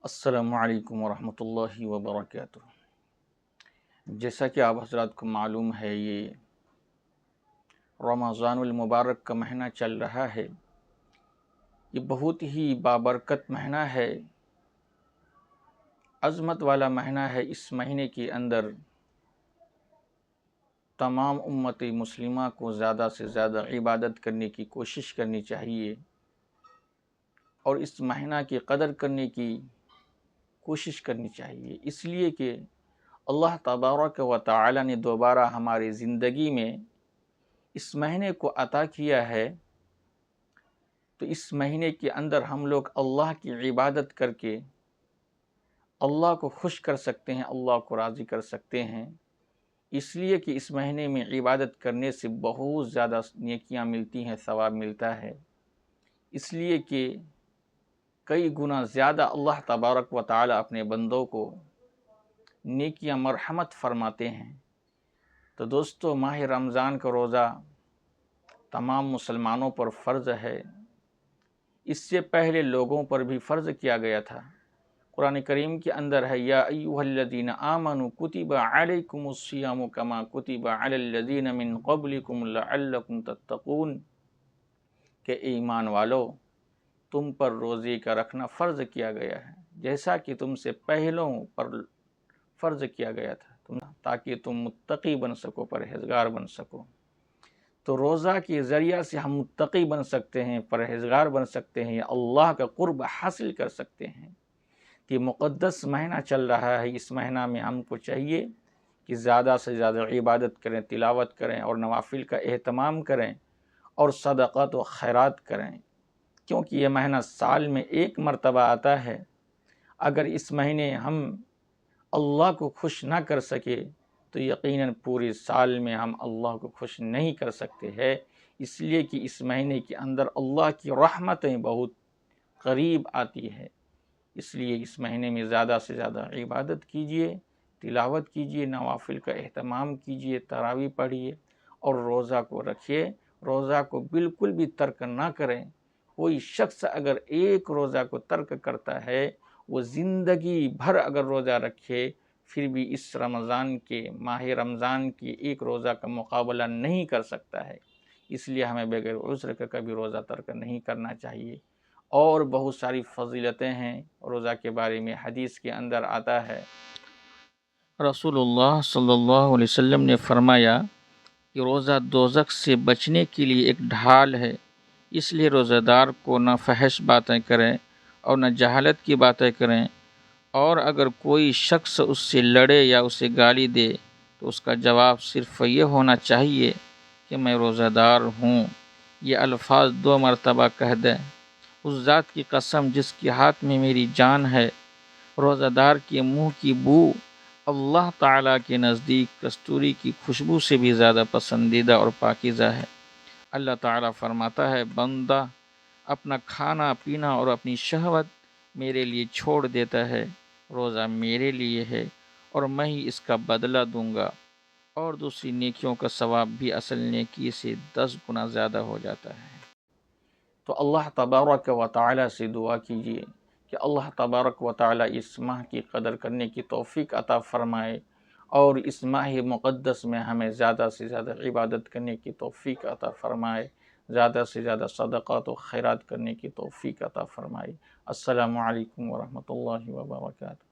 السلام علیکم ورحمۃ اللہ وبرکاتہ۔ جیسا کہ آپ حضرات کو معلوم ہے، یہ رمضان المبارک کا مہینہ چل رہا ہے۔ یہ بہت ہی بابرکت مہینہ ہے، عظمت والا مہینہ ہے۔ اس مہینے کے اندر تمام امت مسلمہ کو زیادہ سے زیادہ عبادت کرنے کی کوشش کرنی چاہیے اور اس مہینہ کی قدر کرنے کی کوشش کرنی چاہیے، اس لیے کہ اللہ تبارک و تعالی نے دوبارہ ہماری زندگی میں اس مہینے کو عطا کیا ہے، تو اس مہینے کے اندر ہم لوگ اللہ کی عبادت کر کے اللہ کو خوش کر سکتے ہیں، اللہ کو راضی کر سکتے ہیں۔ اس لیے کہ اس مہینے میں عبادت کرنے سے بہت زیادہ نیکیاں ملتی ہیں، ثواب ملتا ہے، اس لیے کہ کئی گنا زیادہ اللہ تبارک و تعالی اپنے بندوں کو نیکیاں مرحمت فرماتے ہیں۔ تو دوستو، ماہ رمضان کا روزہ تمام مسلمانوں پر فرض ہے۔ اس سے پہلے لوگوں پر بھی فرض کیا گیا تھا۔ قرآن کریم کے اندر ہے، یا ایھا الذین آمنوا کتب علیکم الصیام کما کتب علی الذین من قبلکم لعلکم تتقون، کہ ایمان والو، تم پر روزے کا رکھنا فرض کیا گیا ہے جیسا کہ تم سے پہلوں پر فرض کیا گیا تھا، تاکہ تم متقی بن سکو، پرہیزگار بن سکو۔ تو روزہ کے ذریعہ سے ہم متقی بن سکتے ہیں، پرہیزگار بن سکتے ہیں، اللہ کا قرب حاصل کر سکتے ہیں۔ کہ مقدس مہینہ چل رہا ہے، اس مہینہ میں ہم کو چاہیے کہ زیادہ سے زیادہ عبادت کریں، تلاوت کریں اور نوافل کا اہتمام کریں اور صدقات و خیرات کریں، کیونکہ یہ مہینہ سال میں ایک مرتبہ آتا ہے۔ اگر اس مہینے ہم اللہ کو خوش نہ کر سکے تو یقیناً پورے سال میں ہم اللہ کو خوش نہیں کر سکتے ہیں، اس لیے کہ اس مہینے کے اندر اللہ کی رحمتیں بہت قریب آتی ہے۔ اس لیے اس مہینے میں زیادہ سے زیادہ عبادت کیجیے، تلاوت کیجیے، نوافل کا اہتمام کیجیے، تراویح پڑھیے اور روزہ کو رکھیے۔ روزہ کو بالکل بھی ترک نہ کریں۔ کوئی شخص اگر ایک روزہ کو ترک کرتا ہے، وہ زندگی بھر اگر روزہ رکھے پھر بھی اس ماہ رمضان کے ایک روزہ کا مقابلہ نہیں کر سکتا ہے۔ اس لیے ہمیں بغیر عذر کا کبھی روزہ ترک نہیں کرنا چاہیے۔ اور بہت ساری فضیلتیں ہیں روزہ کے بارے میں، حدیث کے اندر آتا ہے، رسول اللہ صلی اللہ علیہ وسلم نے فرمایا کہ روزہ دوزخ سے بچنے کے لیے ایک ڈھال ہے، اس لیے روزہ دار کو نہ فحش باتیں کریں اور نہ جہالت کی باتیں کریں، اور اگر کوئی شخص اس سے لڑے یا اسے گالی دے تو اس کا جواب صرف یہ ہونا چاہیے کہ میں روزہ دار ہوں۔ یہ الفاظ 2 مرتبہ کہہ دیں۔ اس ذات کی قسم جس کے ہاتھ میں میری جان ہے، روزہ دار کے منہ کی بو اللہ تعالیٰ کے نزدیک کستوری کی خوشبو سے بھی زیادہ پسندیدہ اور پاکیزہ ہے۔ اللہ تعالیٰ فرماتا ہے، بندہ اپنا کھانا پینا اور اپنی شہوت میرے لیے چھوڑ دیتا ہے، روزہ میرے لیے ہے اور میں ہی اس کا بدلہ دوں گا، اور دوسری نیکیوں کا ثواب بھی اصل نیکی سے 10 گنا زیادہ ہو جاتا ہے۔ تو اللہ تبارک و تعالی سے دعا کیجیے کہ اللہ تبارک و تعالی اس ماہ کی قدر کرنے کی توفیق عطا فرمائے اور اس ماہ مقدس میں ہمیں زیادہ سے زیادہ عبادت کرنے کی توفیق عطا فرمائے، زیادہ سے زیادہ صدقات و خیرات کرنے کی توفیق عطا فرمائے۔ السلام علیکم ورحمۃ اللہ وبرکاتہ۔